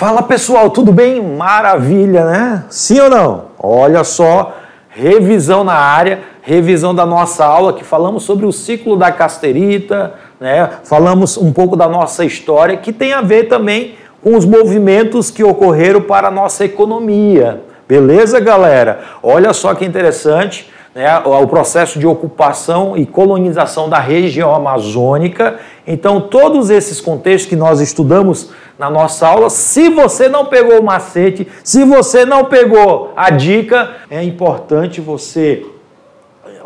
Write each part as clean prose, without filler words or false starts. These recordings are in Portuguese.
Fala pessoal, tudo bem? Maravilha, né? Sim ou não? Olha só, revisão na área, revisão da nossa aula, que falamos sobre o ciclo da casterita, né? Falamos um pouco da nossa história, que tem a ver também com os movimentos que ocorreram para a nossa economia. Beleza, galera? Olha só que interessante, né? O processo de ocupação e colonização da região amazônica. Então, todos esses contextos que nós estudamos na nossa aula, se você não pegou o macete, se você não pegou a dica, é importante você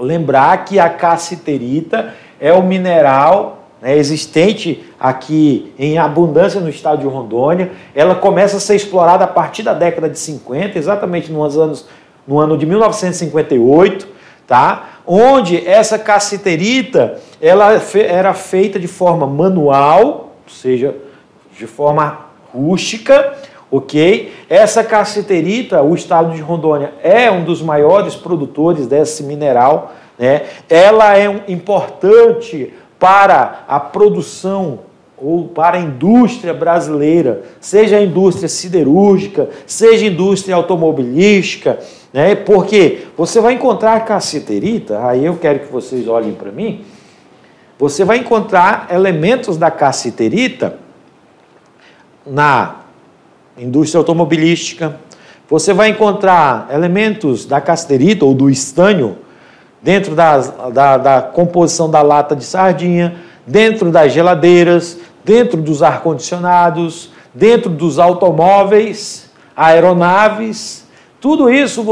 lembrar que a cassiterita é um mineral, né, existente aqui em abundância no estado de Rondônia. Ela começa a ser explorada a partir da década de 50, exatamente no ano de 1958, tá? Onde essa cassiterita ela era feita de forma manual, ou seja, de forma rústica, ok? Essa cassiterita, o estado de Rondônia é um dos maiores produtores desse mineral, né? Ela é importante para a produção ou para a indústria brasileira, seja a indústria siderúrgica, seja a indústria automobilística, né? Porque você vai encontrar cassiterita, aí eu quero que vocês olhem para mim, você vai encontrar elementos da cassiterita na indústria automobilística, você vai encontrar elementos da cassiterita ou do estânio dentro da composição da lata de sardinha, dentro das geladeiras, dentro dos ar-condicionados, dentro dos automóveis, aeronaves, tudo isso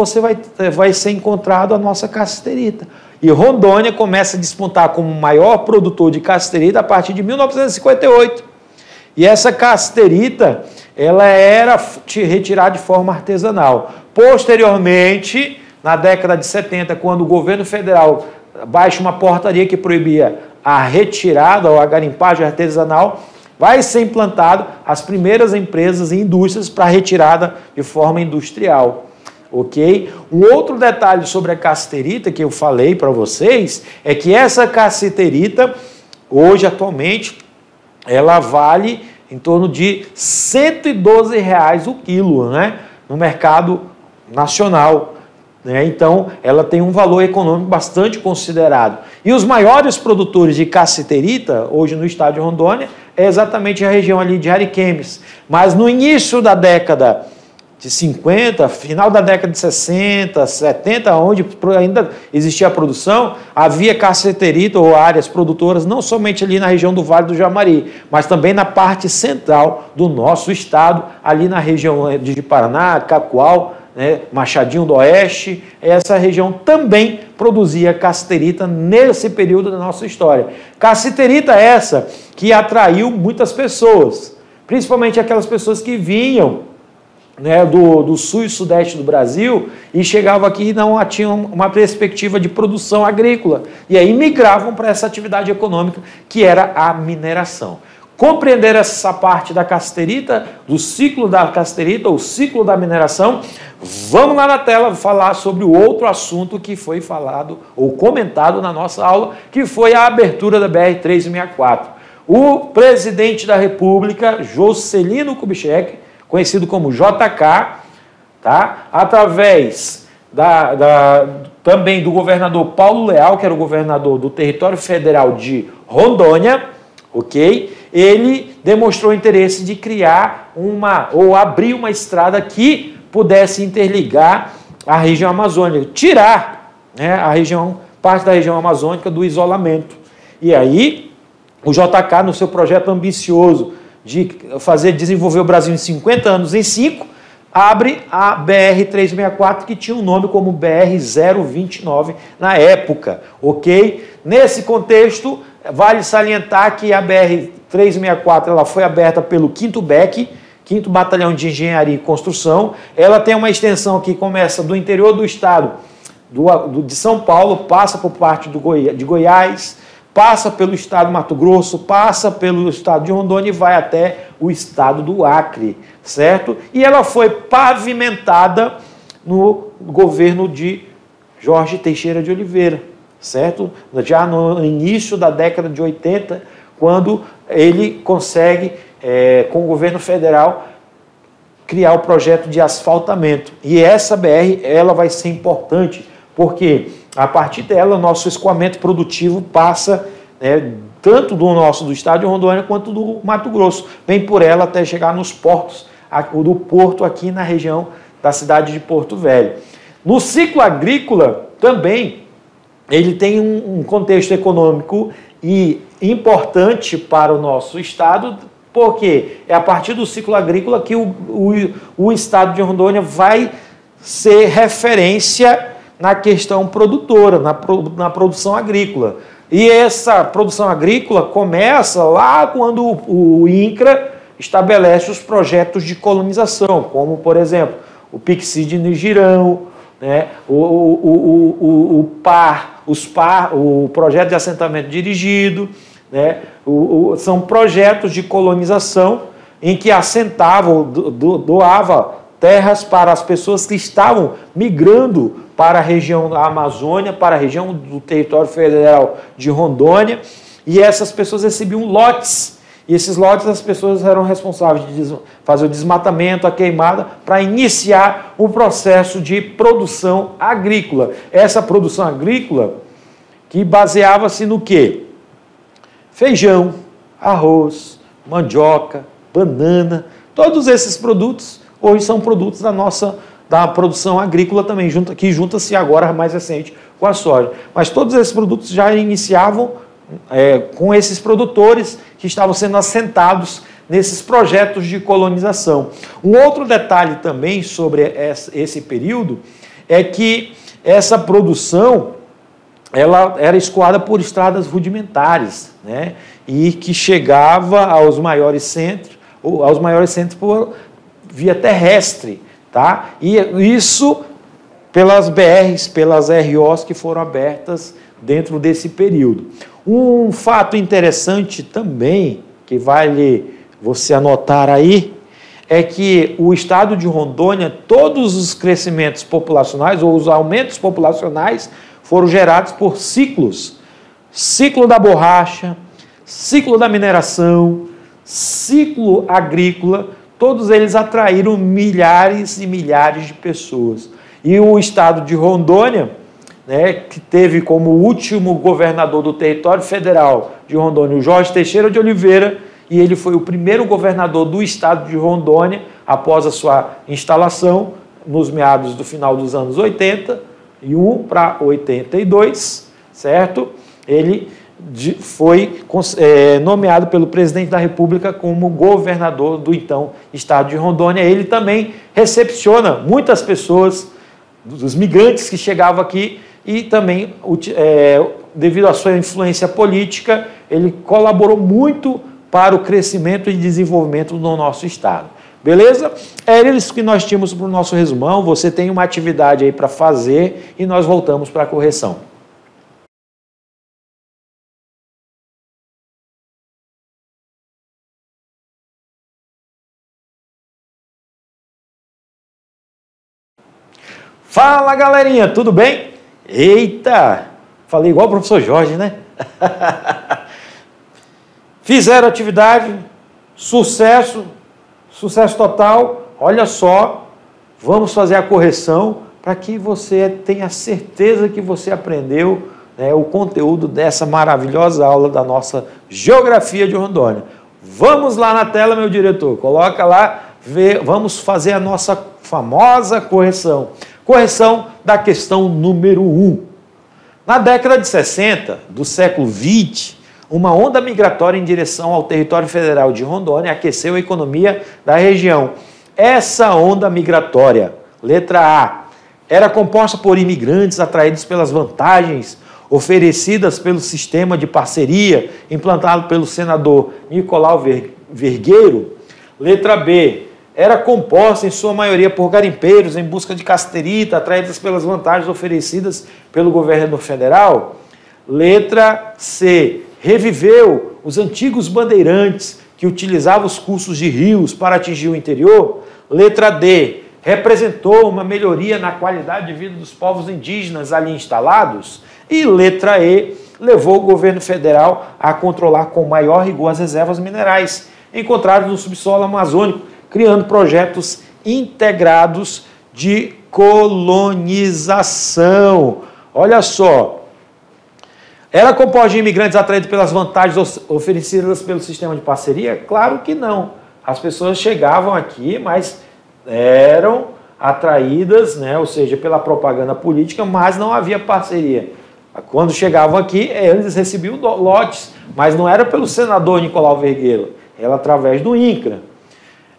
vai ser encontrado a nossa cassiterita. E Rondônia começa a despontar como o maior produtor de cassiterita a partir de 1958. E essa cassiterita, ela era retirada de forma artesanal. Posteriormente, na década de 70, quando o governo federal baixa uma portaria que proibia a retirada ou a garimpagem artesanal, vai ser implantado as primeiras empresas e indústrias para retirada de forma industrial. Ok? Um outro detalhe sobre a cassiterita que eu falei para vocês é que essa cassiterita, hoje, atualmente, ela vale em torno de R$ 112 o quilo, né? No mercado nacional. Né? Então, ela tem um valor econômico bastante considerado. E os maiores produtores de cassiterita, hoje no estado de Rondônia, é exatamente a região ali de Ariquemes. Mas no início da década de 50, final da década de 60, 70, onde ainda existia a produção, havia cassiterita ou áreas produtoras, não somente ali na região do Vale do Jaguari, mas também na parte central do nosso estado, ali na região de Paraná, Cacoal, né, Machadinho do Oeste. Essa região também produzia cassiterita nesse período da nossa história. Cassiterita essa que atraiu muitas pessoas, principalmente aquelas pessoas que vinham, né, do sul e sudeste do Brasil e chegavam aqui e não tinham uma perspectiva de produção agrícola. E aí migravam para essa atividade econômica que era a mineração. Compreender essa parte da cassiterita, do ciclo da cassiterita, ou ciclo da mineração, vamos lá na tela falar sobre o outro assunto que foi falado ou comentado na nossa aula, que foi a abertura da BR-364. O presidente da República, Juscelino Kubitschek, conhecido como JK, tá? Através também do governador Paulo Leal, que era o governador do território federal de Rondônia, ok? Ele demonstrou interesse de criar ou abrir uma estrada que pudesse interligar a região amazônica, tirar, né, parte da região amazônica do isolamento. E aí, o JK, no seu projeto ambicioso de desenvolver o Brasil em 50 anos em 5, abre a BR-364, que tinha um nome como BR-029 na época, ok? Nesse contexto, vale salientar que a BR-364 ela foi aberta pelo 5º BEC, 5º Batalhão de Engenharia e Construção. Ela tem uma extensão que começa do interior do estado de São Paulo, passa por parte de Goiás, passa pelo estado do Mato Grosso, passa pelo estado de Rondônia e vai até o estado do Acre, certo? E ela foi pavimentada no governo de Jorge Teixeira de Oliveira, certo? Já no início da década de 80, quando ele consegue, com o governo federal, criar o projeto de asfaltamento. E essa BR, ela vai ser importante, porque a partir dela, o nosso escoamento produtivo passa, tanto do estado de Rondônia quanto do Mato Grosso. Vem por ela até chegar nos portos, do porto aqui na região da cidade de Porto Velho. No ciclo agrícola, também, ele tem um contexto econômico e importante para o nosso estado, porque é a partir do ciclo agrícola que o estado de Rondônia vai ser referência na questão produtora, na produção agrícola. E essa produção agrícola começa lá quando o INCRA estabelece os projetos de colonização, como, por exemplo, o PIX-CID de Nigirão, né? o projeto de assentamento dirigido, né? São projetos de colonização em que assentavam, doava terras para as pessoas que estavam migrando para a região da Amazônia, para a região do território federal de Rondônia, e essas pessoas recebiam lotes, e esses lotes as pessoas eram responsáveis de fazer o desmatamento, a queimada, para iniciar o processo de produção agrícola. Essa produção agrícola que baseava-se no quê? Feijão, arroz, mandioca, banana, todos esses produtos hoje são produtos da produção agrícola também, que junta-se agora mais recente com a soja. Mas todos esses produtos já iniciavam com esses produtores que estavam sendo assentados nesses projetos de colonização. Um outro detalhe também sobre esse período é que essa produção ela era escoada por estradas rudimentares, né? E que chegava aos maiores centros por via terrestre, tá? E isso pelas BRs, pelas ROs que foram abertas dentro desse período. Um fato interessante também, que vale você anotar aí, é que o estado de Rondônia, todos os crescimentos populacionais ou os aumentos populacionais foram gerados por ciclos. Ciclo da borracha, ciclo da mineração, ciclo agrícola, todos eles atraíram milhares e milhares de pessoas. E o estado de Rondônia, né, que teve como último governador do território federal de Rondônia o Jorge Teixeira de Oliveira, e ele foi o primeiro governador do estado de Rondônia após a sua instalação nos meados do final dos anos 81 para 82, certo? Ele foi nomeado pelo presidente da República como governador do então estado de Rondônia. Ele também recepciona muitas pessoas, dos migrantes que chegavam aqui, e também, devido à sua influência política, ele colaborou muito para o crescimento e desenvolvimento do nosso estado. Beleza? É isso que nós tínhamos para o nosso resumão. Você tem uma atividade aí para fazer e nós voltamos para a correção. Fala, galerinha, tudo bem? Eita, falei igual o professor Jorge, né? Fizeram atividade, sucesso total. Olha só, vamos fazer a correção para que você tenha certeza que você aprendeu, né, o conteúdo dessa maravilhosa aula da nossa Geografia de Rondônia. Vamos lá na tela, meu diretor, coloca lá, vamos fazer a nossa famosa correção. Correção da questão número 1. Na década de 60 do século 20, uma onda migratória em direção ao território federal de Rondônia aqueceu a economia da região. Essa onda migratória, letra A, era composta por imigrantes atraídos pelas vantagens oferecidas pelo sistema de parceria implantado pelo senador Nicolau Vergueiro. Letra B, era composta em sua maioria por garimpeiros em busca de casterita, atraídos pelas vantagens oferecidas pelo governo federal. Letra C, reviveu os antigos bandeirantes que utilizavam os cursos de rios para atingir o interior. Letra D, representou uma melhoria na qualidade de vida dos povos indígenas ali instalados. E letra E, levou o governo federal a controlar com maior rigor as reservas minerais encontradas no subsolo amazônico, criando projetos integrados de colonização. Olha só, era composta de imigrantes atraídos pelas vantagens oferecidas pelo sistema de parceria? Claro que não. As pessoas chegavam aqui, mas eram atraídas, né, ou seja, pela propaganda política, mas não havia parceria. Quando chegavam aqui, eles recebiam lotes, mas não era pelo senador Nicolau Vergueiro, era através do INCRA.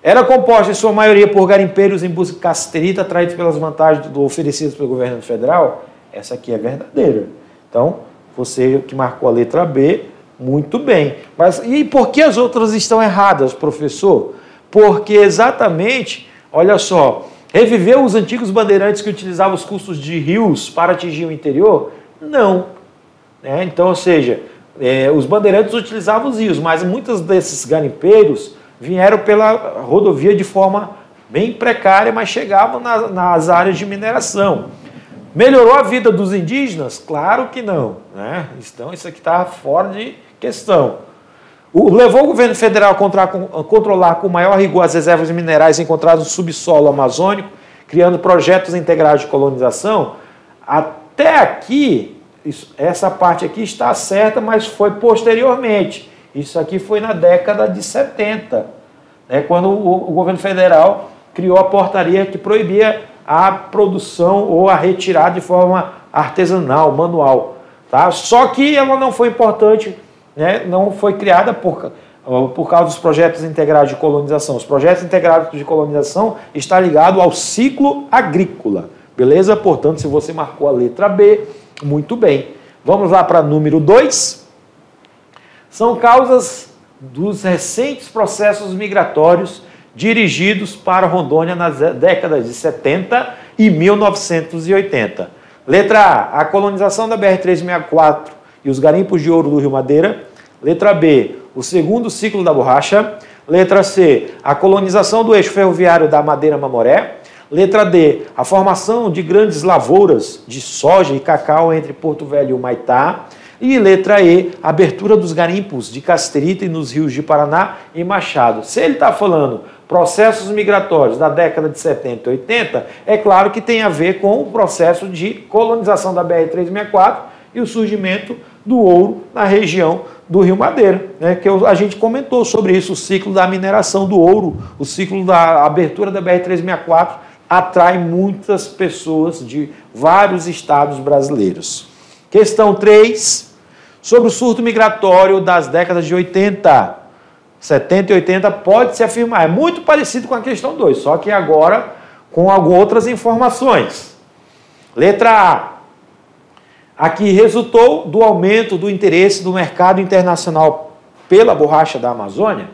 Era composta, em sua maioria, por garimpeiros em busca de cassiterita, atraídos pelas vantagens oferecidas pelo governo federal? Essa aqui é verdadeira. Então, você que marcou a letra B, muito bem. Mas e por que as outras estão erradas, professor? Porque exatamente, olha só, reviveu os antigos bandeirantes que utilizavam os cursos de rios para atingir o interior? Não. Então, ou seja, os bandeirantes utilizavam os rios, mas muitos desses garimpeiros vieram pela rodovia de forma bem precária, mas chegavam nas áreas de mineração. Melhorou a vida dos indígenas? Claro que não. Então, isso aqui está fora de questão. Levou o governo federal a controlar com maior rigor as reservas minerais encontradas no subsolo amazônico, criando projetos integrados de colonização? Até aqui, essa parte aqui está certa, mas foi posteriormente. Isso aqui foi na década de 70, quando o governo federal criou a portaria que proibia a produção ou a retirada de forma artesanal, manual. Tá? Só que ela não foi importante, não foi criada por causa dos projetos integrados de colonização. Os projetos integrados de colonização estão ligados ao ciclo agrícola. Beleza? Portanto, se você marcou a letra B, muito bem. Vamos lá para número 2. São causas dos recentes processos migratórios dirigidos para Rondônia nas décadas de 70 e 1980. Letra A, a colonização da BR-364 e os garimpos de ouro do Rio Madeira. Letra B, o segundo ciclo da borracha. Letra C, a colonização do eixo ferroviário da Madeira-Mamoré. Letra D, a formação de grandes lavouras de soja e cacau entre Porto Velho e Humaitá. E letra E, a abertura dos garimpos de cassiterita nos rios de Paraná e Machado. Se ele está falando processos migratórios da década de 70 e 80, é claro que tem a ver com o processo de colonização da BR-364 e o surgimento do ouro na região do Rio Madeira, que a gente comentou sobre isso, o ciclo da mineração do ouro, o ciclo da abertura da BR-364 atrai muitas pessoas de vários estados brasileiros. Questão 3, sobre o surto migratório das décadas de 80, 70 e 80, pode-se afirmar, é muito parecido com a questão 2, só que agora com algumas outras informações. Letra A, aqui resultou do aumento do interesse do mercado internacional pela borracha da Amazônia.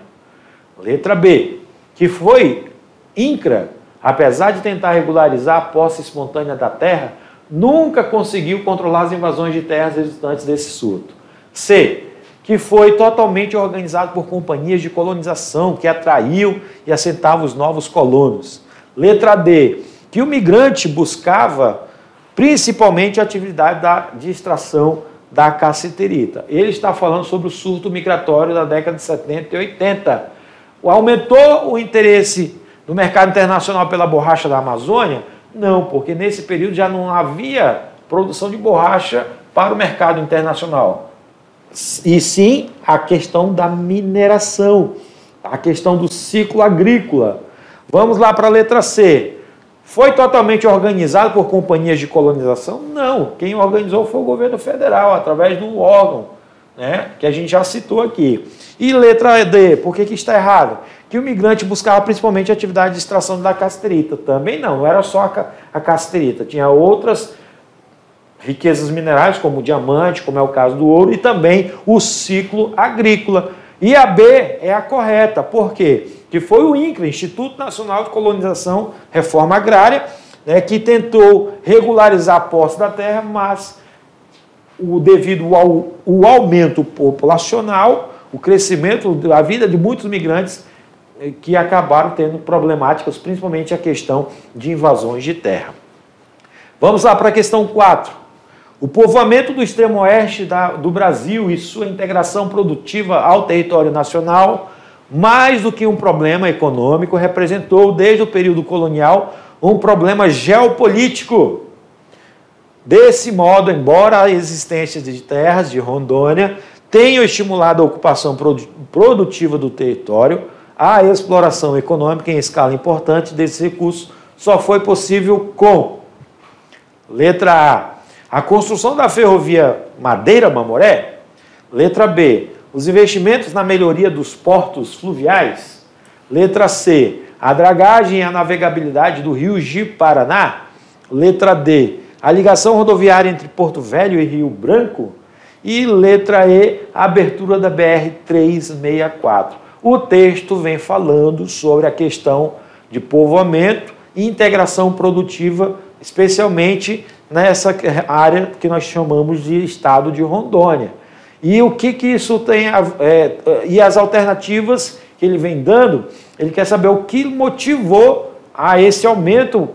Letra B, que foi INCRA, apesar de tentar regularizar a posse espontânea da terra, nunca conseguiu controlar as invasões de terras resultantes desse surto. C, que foi totalmente organizado por companhias de colonização que atraíam e assentavam os novos colonos. Letra D, que o migrante buscava principalmente a atividade de extração da cassiterita. Ele está falando sobre o surto migratório da década de 70 e 80. Aumentou o interesse do mercado internacional pela borracha da Amazônia? Não, porque nesse período já não havia produção de borracha para o mercado internacional. E sim a questão da mineração, a questão do ciclo agrícola. Vamos lá para a letra C. Foi totalmente organizado por companhias de colonização? Não. Quem organizou foi o governo federal, através de um órgão, que a gente já citou aqui. E letra D, por que está errado? Que o migrante buscava principalmente a atividade de extração da cassiterita. Também não era só a cassiterita, tinha outras riquezas minerais, como o diamante, como é o caso do ouro, e também o ciclo agrícola. E a B é a correta. Por quê? Que foi o INCRA, Instituto Nacional de Colonização e Reforma Agrária, que tentou regularizar a posse da terra, mas devido ao aumento populacional, o crescimento da vida de muitos migrantes que acabaram tendo problemáticas, principalmente a questão de invasões de terra. Vamos lá para a questão 4. O povoamento do extremo oeste do Brasil e sua integração produtiva ao território nacional Mais do que um problema econômico, representou, desde o período colonial, um problema geopolítico. Desse modo, embora a existência de terras de Rondônia tenham estimulado a ocupação produtiva do território, a exploração econômica em escala importante desses recursos só foi possível com: letra A construção da ferrovia Madeira-Mamoré. Letra B, os investimentos na melhoria dos portos fluviais. Letra C, a dragagem e a navegabilidade do rio Ji-Paraná. Letra D, a ligação rodoviária entre Porto Velho e Rio Branco. E letra E, a abertura da BR-364. O texto vem falando sobre a questão de povoamento e integração produtiva, especialmente nessa área que nós chamamos de estado de Rondônia. E o que isso tem e as alternativas que ele vem dando, ele quer saber o que motivou a esse aumento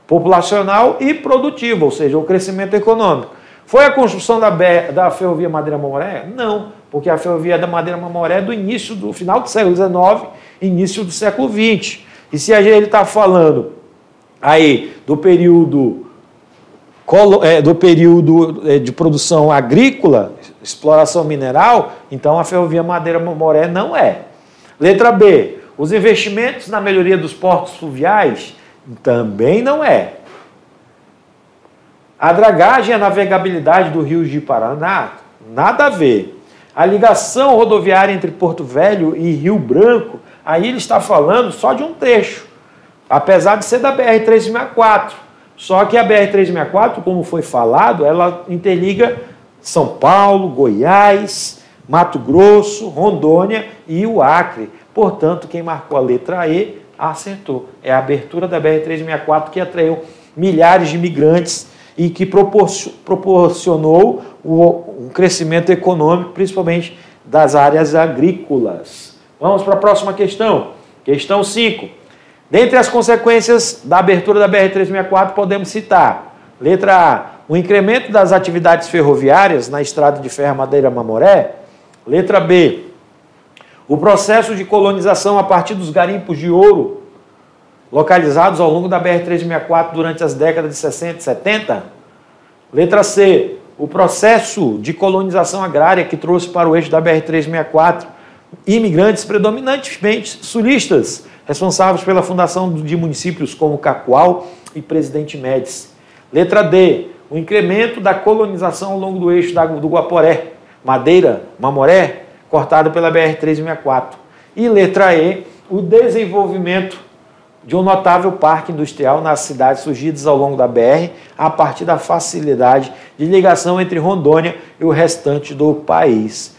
populacional e produtivo, ou seja, o crescimento econômico. Foi a construção da ferrovia Madeira-Mamoré? Não, porque a ferrovia da Madeira-Mamoré é do final do século XIX, início do século XX. E se ele está falando aí do período de produção agrícola, exploração mineral, então a ferrovia Madeira-Mamoré não é. Letra B, os investimentos na melhoria dos portos fluviais também não é. A dragagem e a navegabilidade do rio Ji-Paraná, nada a ver. A ligação rodoviária entre Porto Velho e Rio Branco, aí ele está falando só de um trecho, apesar de ser da BR-364. Só que a BR-364, como foi falado, ela interliga São Paulo, Goiás, Mato Grosso, Rondônia e o Acre. Portanto, quem marcou a letra E acertou. É a abertura da BR-364 que atraiu milhares de imigrantes e que proporcionou um crescimento econômico, principalmente das áreas agrícolas. Vamos para a próxima questão. Questão 5. Dentre as consequências da abertura da BR-364, podemos citar: letra A, o incremento das atividades ferroviárias na estrada de ferro Madeira-Mamoré. Letra B, o processo de colonização a partir dos garimpos de ouro localizados ao longo da BR-364 durante as décadas de 60 e 70. Letra C, o processo de colonização agrária que trouxe para o eixo da BR-364 imigrantes predominantemente sulistas, responsáveis pela fundação de municípios como Cacoal e Presidente Médici. Letra D, o incremento da colonização ao longo do eixo do Guaporé, Madeira, Mamoré, cortado pela BR-364. E letra E, o desenvolvimento de um notável parque industrial nas cidades surgidas ao longo da BR, a partir da facilidade de ligação entre Rondônia e o restante do país.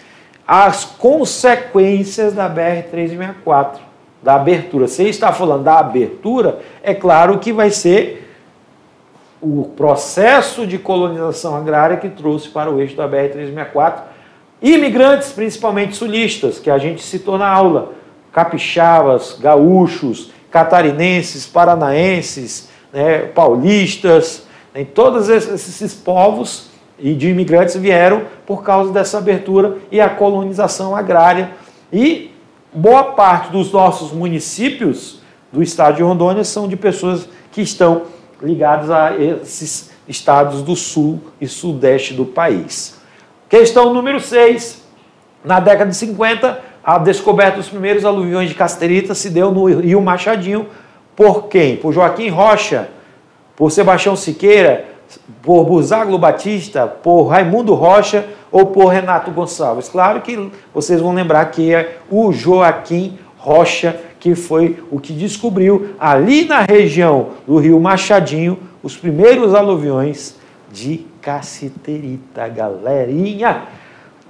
As consequências da BR-364, da abertura. Se está falando da abertura, é claro que vai ser o processo de colonização agrária que trouxe para o eixo da BR-364 imigrantes, principalmente sulistas, que a gente citou na aula, capixabas, gaúchos, catarinenses, paranaenses, paulistas, todos esses povos e de imigrantes vieram por causa dessa abertura e a colonização agrária. E boa parte dos nossos municípios do estado de Rondônia são de pessoas que estão ligadas a esses estados do sul e sudeste do país. Questão número 6. Na década de 50, a descoberta dos primeiros aluviões de casterita se deu no Rio Machadinho. Por quem? Por Joaquim Rocha, por Sebastião Siqueira, por Buzágulo Batista, por Raimundo Rocha ou por Renato Gonçalves. Claro que vocês vão lembrar que é o Joaquim Rocha que foi o que descobriu ali na região do Rio Machadinho os primeiros aluviões de cassiterita, galerinha.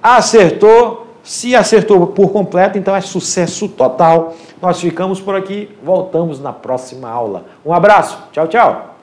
Acertou. Se acertou por completo, então é sucesso total. Nós ficamos por aqui, voltamos na próxima aula. Um abraço, tchau, tchau.